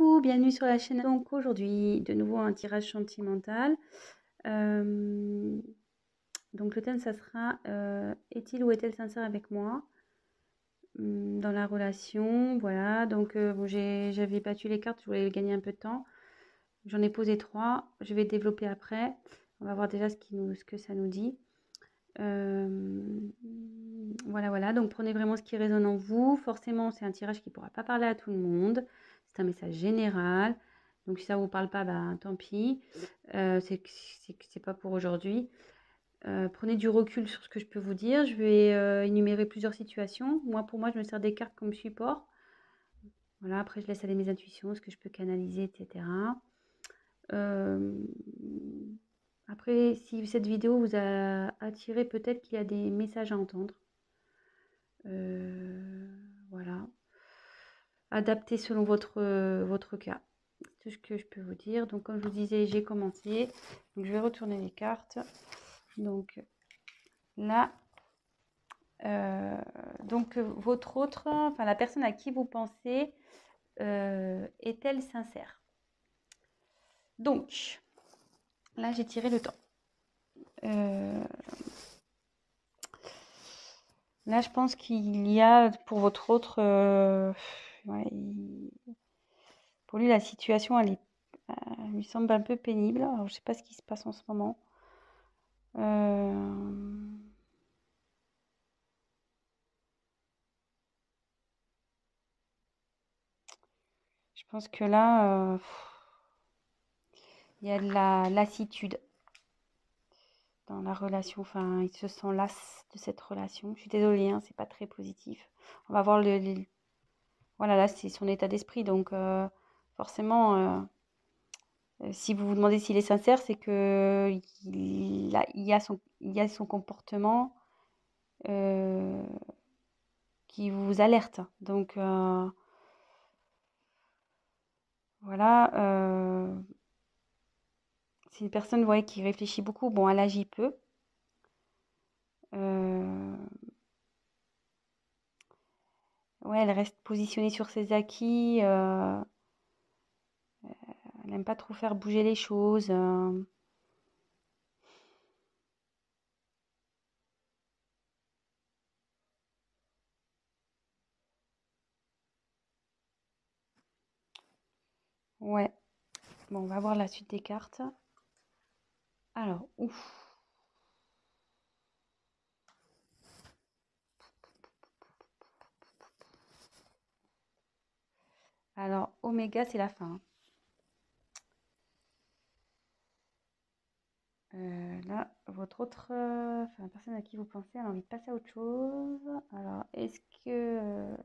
Coucou, bienvenue sur la chaîne. Donc aujourd'hui, de nouveau un tirage sentimental. Donc le thème, ça sera est-il ou est-elle sincère avec moi dans la relation? Voilà, donc bon, j'avais battu les cartes, je voulais gagner un peu de temps. J'en ai posé 3, je vais développer après. On va voir déjà ce que ça nous dit. Voilà, donc prenez vraiment ce qui résonne en vous. Forcément, c'est un tirage qui ne pourra pas parler à tout le monde. C'est un message général. Donc si ça ne vous parle pas, bah, tant pis. C'est pas pour aujourd'hui. Prenez du recul sur ce que je peux vous dire. Je vais énumérer plusieurs situations. Pour moi, je me sers des cartes comme support. Voilà, après, je laisse aller mes intuitions, ce que je peux canaliser, etc. Après, si cette vidéo vous a attiré, peut-être qu'il y a des messages à entendre. Voilà. Adapté selon votre cas. C'est tout ce que je peux vous dire. Donc, comme je vous disais, j'ai commencé. Donc, je vais retourner les cartes. Donc, là, votre autre, enfin, la personne à qui vous pensez, est-elle sincère? Donc, là, j'ai tiré le temps. Là, je pense qu'il y a pour votre autre, ouais, pour lui, la situation, elle lui semble un peu pénible. Alors, je sais pas ce qui se passe en ce moment. Je pense que là, il y a de la lassitude dans la relation. Enfin, il se sent las de cette relation. Je suis désolée, hein, c'est pas très positif. On va voir voilà, là, c'est son état d'esprit. Donc, forcément, si vous vous demandez s'il est sincère, c'est que il y a son comportement qui vous alerte. Donc, voilà. C'est une personne, ouais, qui réfléchit beaucoup. Bon, elle agit peu. Ouais, elle reste positionnée sur ses acquis. Elle n'aime pas trop faire bouger les choses. Ouais. Bon, on va voir la suite des cartes. Alors, ouf. Alors, Oméga, c'est la fin. Là, votre autre, enfin, la personne à qui vous pensez, elle a envie de passer à autre chose. Alors, est-ce que...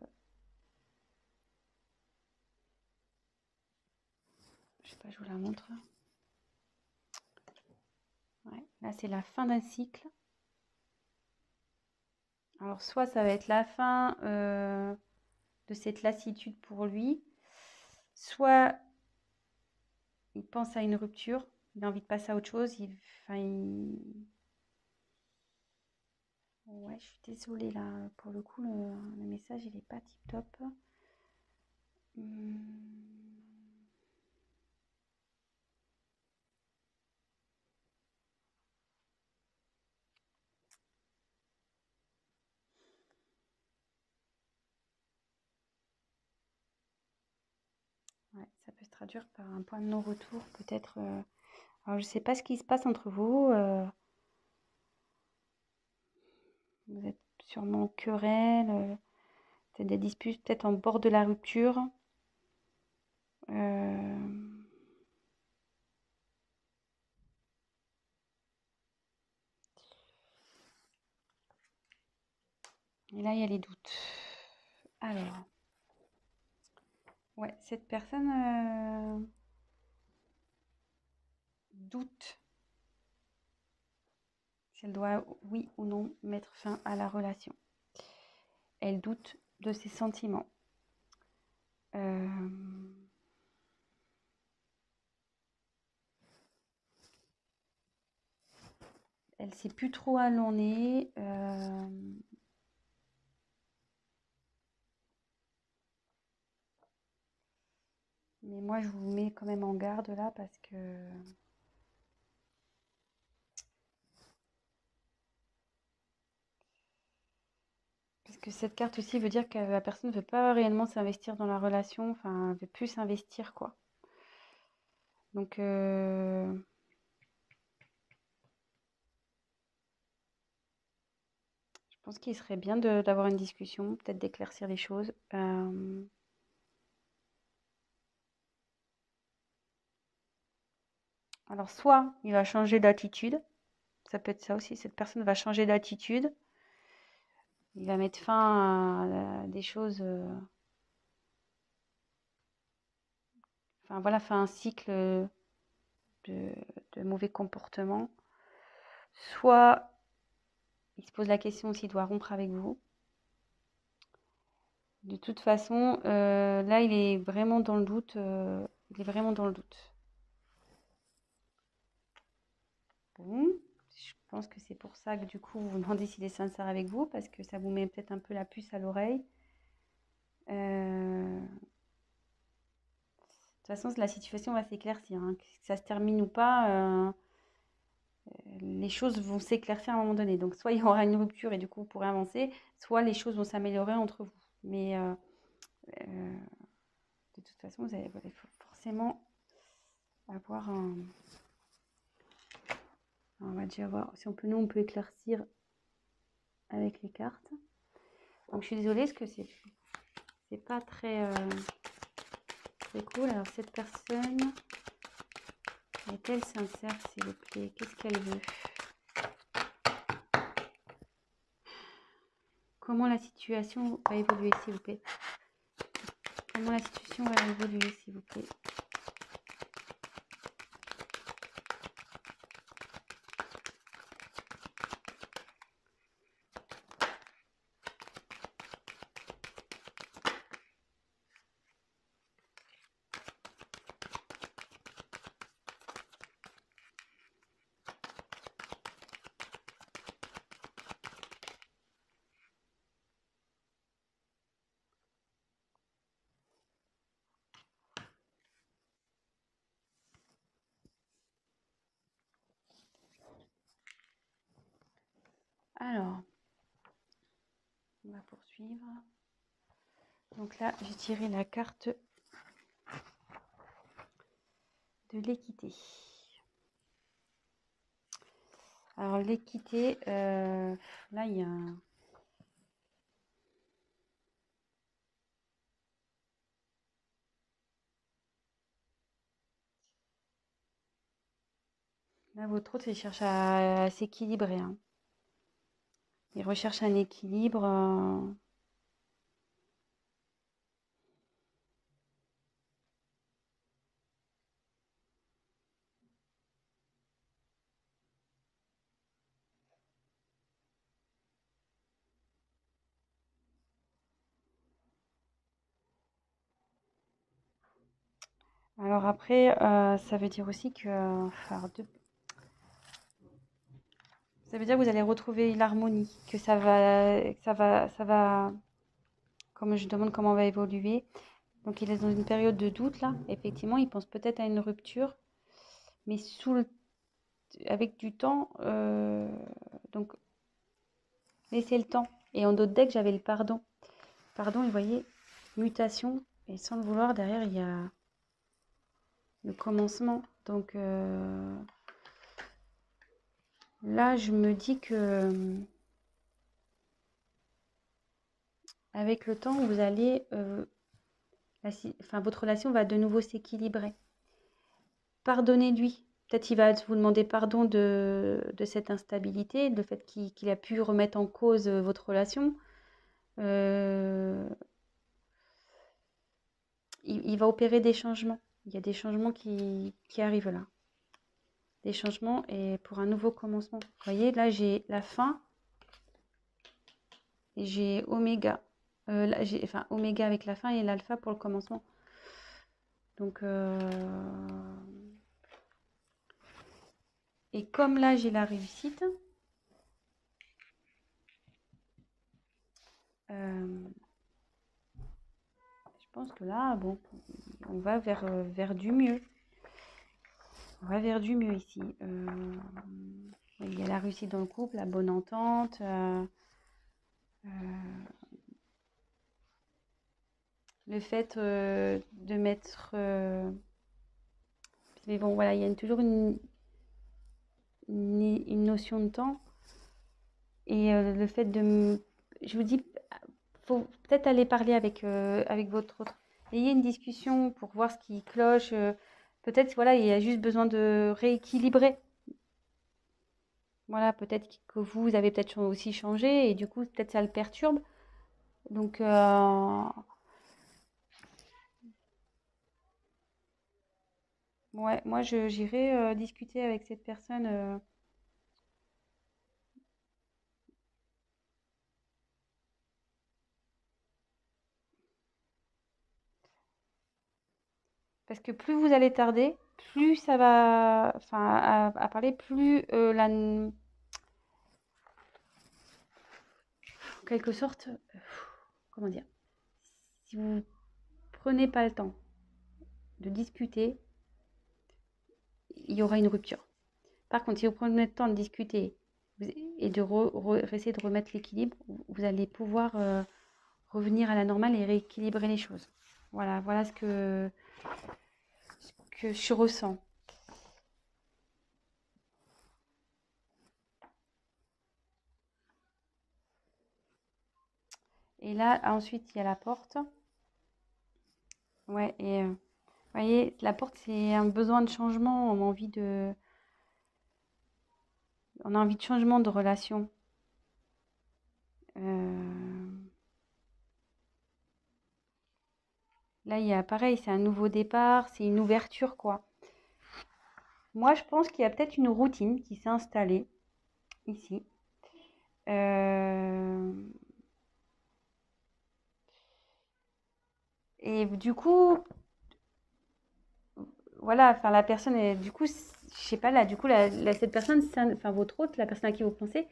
je sais pas, je vous la montre. Ouais, là, c'est la fin d'un cycle. Alors, soit ça va être la fin de cette lassitude pour lui, soit il pense à une rupture, il a envie de passer à autre chose. Ouais, je suis désolée là, pour le coup, le message, il est pas tip top. Ouais, ça peut se traduire par un point de non-retour, peut-être. Alors, je sais pas ce qui se passe entre vous. Vous êtes sûrement en querelle, peut-être des disputes, peut-être en bord de la rupture. Et là, il y a les doutes. Alors, ouais, cette personne doute si elle doit, oui ou non, mettre fin à la relation. Elle doute de ses sentiments. Elle sait plus trop où elle en est. Mais moi, je vous mets quand même en garde là parce que cette carte aussi veut dire que la personne ne veut pas réellement s'investir dans la relation, enfin, elle veut plus s'investir, quoi. Donc, je pense qu'il serait bien d'avoir une discussion, peut-être d'éclaircir les choses. Alors, soit il va changer d'attitude, ça peut être ça aussi, cette personne va changer d'attitude, il va mettre fin à des choses, enfin voilà, fin à un cycle de, de mauvais comportement. Soit il se pose la question s'il doit rompre avec vous. De toute façon, là, il est vraiment dans le doute. Il est vraiment dans le doute. Bon, je pense que c'est pour ça que du coup, vous vous demandez s'il est sincère avec vous, parce que ça vous met peut-être un peu la puce à l'oreille. De toute façon, la situation va s'éclaircir, hein. Que ça se termine ou pas, les choses vont s'éclaircir à un moment donné. Donc, soit il y aura une rupture et du coup, vous pourrez avancer, soit les choses vont s'améliorer entre vous. Mais euh, de toute façon, vous allez forcément avoir un... On va déjà voir si nous, on peut éclaircir avec les cartes. Donc, je suis désolée parce que c'est pas très, très cool. Alors, cette personne, est-elle sincère, s'il vous plaît? Qu'est-ce qu'elle veut? Comment la situation va évoluer, s'il vous plaît? Comment la situation va évoluer, s'il vous plaît? Alors, on va poursuivre. Donc là, j'ai tiré la carte de l'équité. Alors, l'équité, là, il y a un... Là, votre autre, il cherche à s'équilibrer, hein. Il recherche un équilibre. Alors après, ça veut dire aussi que... ça veut dire que vous allez retrouver l'harmonie, que ça va... Comme je demande comment on va évoluer. Donc il est dans une période de doute là. Effectivement, il pense peut-être à une rupture, mais avec du temps. Donc laissez le temps. Et en d'autres decks, j'avais le pardon. Pardon, vous voyez, mutation. Et sans le vouloir, derrière, il y a le commencement. Donc là, je me dis que avec le temps, vous allez, votre relation va de nouveau s'équilibrer. Pardonnez-lui. Peut-être il va vous demander pardon de cette instabilité, le fait qu'il a pu remettre en cause votre relation. Il va opérer des changements. Il y a des changements qui arrivent là. Des changements et pour un nouveau commencement. Vous voyez, là, j'ai la fin et j'ai oméga. Là, oméga avec la fin et l'alpha pour le commencement. Donc, et comme là, j'ai la réussite, je pense que là, bon, on va vers du mieux. On va vers du mieux ici. Il y a la réussite dans le couple, la bonne entente. Le fait de mettre... mais bon, voilà, il y a toujours une notion de temps. Et le fait de... Je vous dis, faut peut-être aller parler avec votre autre. Ayez une discussion pour voir ce qui cloche. Peut-être, voilà, il y a juste besoin de rééquilibrer. Voilà, peut-être que vous avez peut-être aussi changé et du coup, peut-être ça le perturbe. Donc, ouais, moi, j'irai discuter avec cette personne. Parce que plus vous allez tarder, plus ça va, enfin, à parler, plus en quelque sorte, comment dire, si vous prenez pas le temps de discuter, il y aura une rupture. Par contre, si vous prenez le temps de discuter et de essayer de remettre l'équilibre, vous allez pouvoir revenir à la normale et rééquilibrer les choses. Voilà, voilà ce que je ressens. Et là, ensuite, il y a la porte. Ouais, et vous voyez, la porte, c'est un besoin de changement. On a envie de changement de relation. Là, il y a pareil, c'est un nouveau départ, c'est une ouverture, quoi. Moi, je pense qu'il y a peut-être une routine qui s'est installée ici. Euh, Et du coup, voilà, enfin la personne est, du coup, je sais pas là, du coup, cette personne, enfin votre hôte, la personne à qui vous pensez,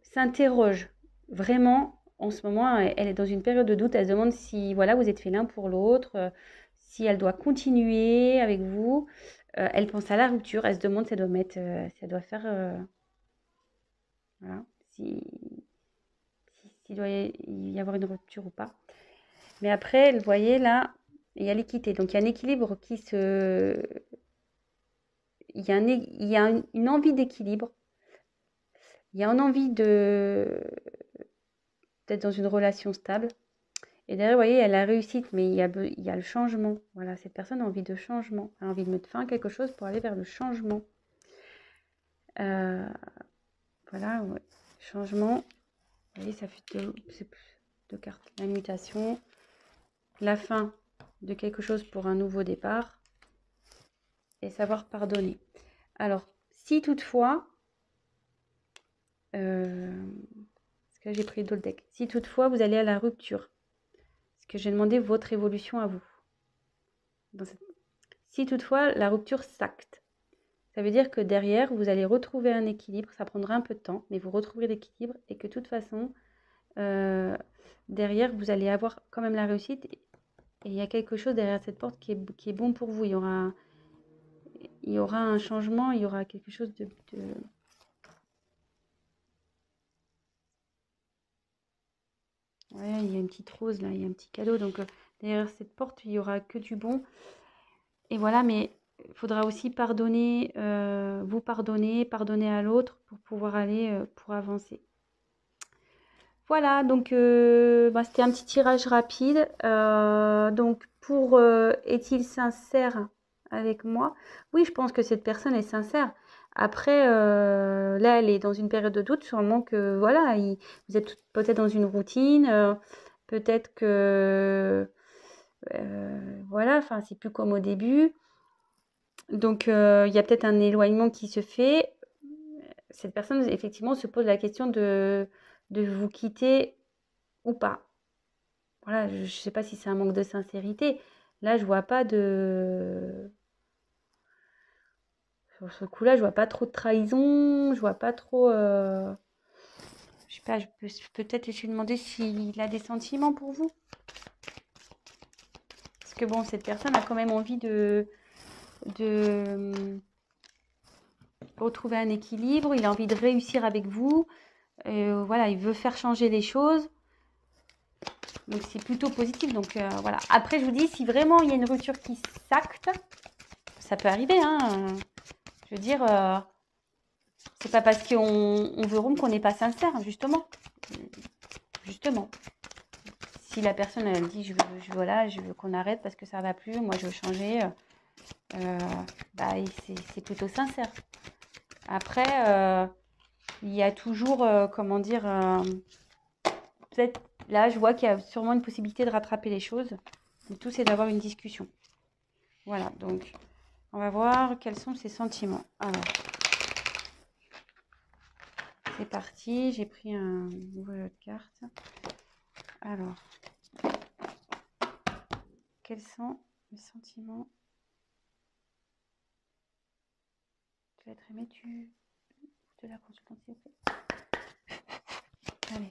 s'interroge vraiment en ce moment. Elle est dans une période de doute. Elle se demande si, voilà, vous êtes fait l'un pour l'autre, si elle doit continuer avec vous. Elle pense à la rupture. Elle se demande si elle doit mettre, si elle doit faire, voilà, s'il doit y avoir une rupture ou pas. Mais après, vous voyez là, il y a l'équité. Donc il y a un équilibre qui se il y a une envie d'équilibre, il y a une envie d'être dans une relation stable. Et derrière, vous voyez, il y a la réussite, mais il y a le changement. Voilà, cette personne a envie de changement, a envie de mettre fin à quelque chose pour aller vers le changement. Voilà, ouais. Changement. Vous voyez, ça fait deux cartes. La mutation, la fin de quelque chose pour un nouveau départ et savoir pardonner. Alors, si toutefois, parce que là j'ai pris d'autres decks, si toutefois vous allez à la rupture, parce que j'ai demandé votre évolution à vous. Si toutefois la rupture s'acte, ça veut dire que derrière vous allez retrouver un équilibre, ça prendra un peu de temps, mais vous retrouverez l'équilibre et que de toute façon, derrière vous allez avoir quand même la réussite et il y a quelque chose derrière cette porte qui est bon pour vous. Il y aura un changement, il y aura quelque chose de ouais, il y a une petite rose là, il y a un petit cadeau. Donc derrière cette porte, il y aura que du bon. Et voilà, mais il faudra aussi pardonner, vous pardonner à l'autre pour pouvoir aller, pour avancer. Voilà, donc c'était un petit tirage rapide. Donc pour est-il sincère avec moi? Oui, je pense que cette personne est sincère. Après, là, elle est dans une période de doute, sûrement que voilà, vous êtes peut-être dans une routine, peut-être que voilà, enfin, c'est plus comme au début. Donc, il y a peut-être un éloignement qui se fait. Cette personne, effectivement, se pose la question de vous quitter ou pas. Voilà, je ne sais pas si c'est un manque de sincérité. Là, je vois pas de... Sur ce coup-là, je vois pas trop de trahison, je vois pas trop... Je sais pas, je peux peut-être essayer de demander s'il a des sentiments pour vous. Parce que bon, cette personne a quand même envie de retrouver un équilibre, il a envie de réussir avec vous. Voilà, il veut faire changer les choses. Donc c'est plutôt positif. Donc voilà. Après, je vous dis, si vraiment il y a une rupture qui s'acte, ça peut arriver. Hein. Je veux dire, c'est pas parce qu'on veut rompre qu'on n'est pas sincère, justement. Justement. Si la personne elle dit voilà, je veux qu'on arrête parce que ça va plus, moi je veux changer, bah, c'est plutôt sincère. Après, il y a toujours, comment dire, peut-être là je vois qu'il y a sûrement une possibilité de rattraper les choses. Le tout c'est d'avoir une discussion. Voilà, donc on va voir quels sont ses sentiments. Alors, c'est parti, j'ai pris un nouveau carte. Alors, quels sont les sentiments? Tu vas être aimé, tu de la consultante, s'il vous plaît. Allez.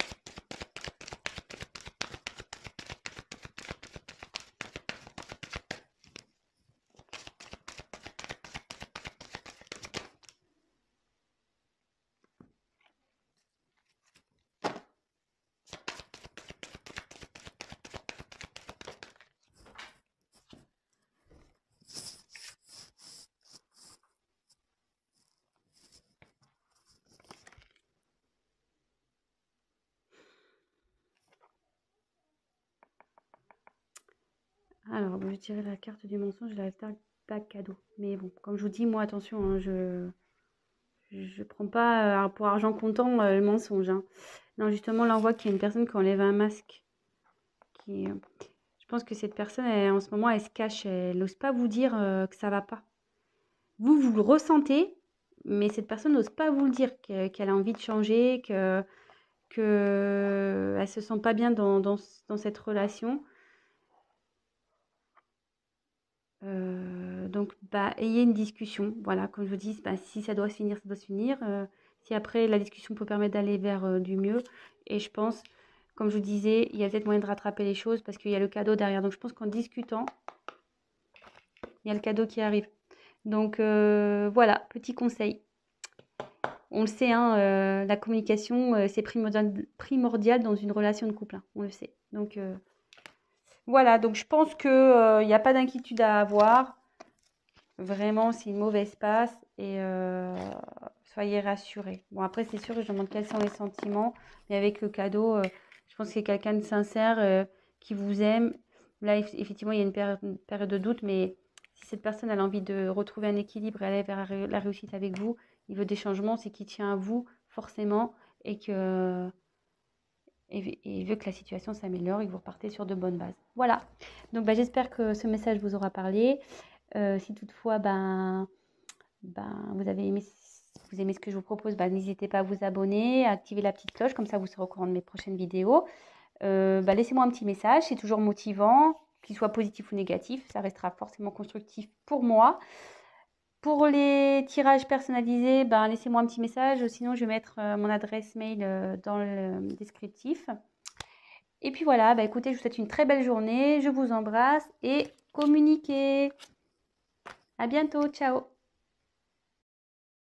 Alors, je dirais la carte du mensonge et la carte pas cadeau. Mais bon, comme je vous dis, moi, attention, hein, je prends pas pour argent comptant le mensonge. Hein. Non, justement, là, on voit qu'il y a une personne qui enlève un masque. Je pense que cette personne, en ce moment, elle se cache. Elle n'ose pas vous dire que ça va pas. Vous le ressentez, mais cette personne n'ose pas vous le dire, qu'elle a envie de changer, qu'elle ne se sent pas bien dans cette relation. Donc, bah, ayez une discussion. Voilà, comme je vous dis, bah, si ça doit se finir, ça doit se finir. Si après, la discussion peut permettre d'aller vers du mieux. Et je pense, comme je vous disais, il y a peut-être moyen de rattraper les choses parce qu'il y a le cadeau derrière. Donc, je pense qu'en discutant, il y a le cadeau qui arrive. Donc, voilà, petit conseil. On le sait, hein, la communication, c'est primordial dans une relation de couple. Hein, on le sait. Donc, voilà, donc je pense qu'il n'y a pas d'inquiétude à avoir. Vraiment, c'est une mauvaise passe et soyez rassurés. Bon, après, c'est sûr que je demande quels sont les sentiments, mais avec le cadeau, je pense que c'est quelqu'un de sincère qui vous aime. Là, effectivement, il y a une période de doute, mais si cette personne a envie de retrouver un équilibre et aller vers la réussite avec vous, il veut des changements, c'est qu'il tient à vous forcément et il veut que la situation s'améliore et que vous repartez sur de bonnes bases. Voilà. Donc, bah, j'espère que ce message vous aura parlé. Si toutefois vous aimez ce que je vous propose, n'hésitez pas à vous abonner, à activer la petite cloche, comme ça vous serez au courant de mes prochaines vidéos. Laissez-moi un petit message, c'est toujours motivant, qu'il soit positif ou négatif, ça restera forcément constructif pour moi. Pour les tirages personnalisés, laissez-moi un petit message, sinon je vais mettre mon adresse mail dans le descriptif. Et puis voilà, écoutez, je vous souhaite une très belle journée, je vous embrasse et communiquez. À bientôt, ciao.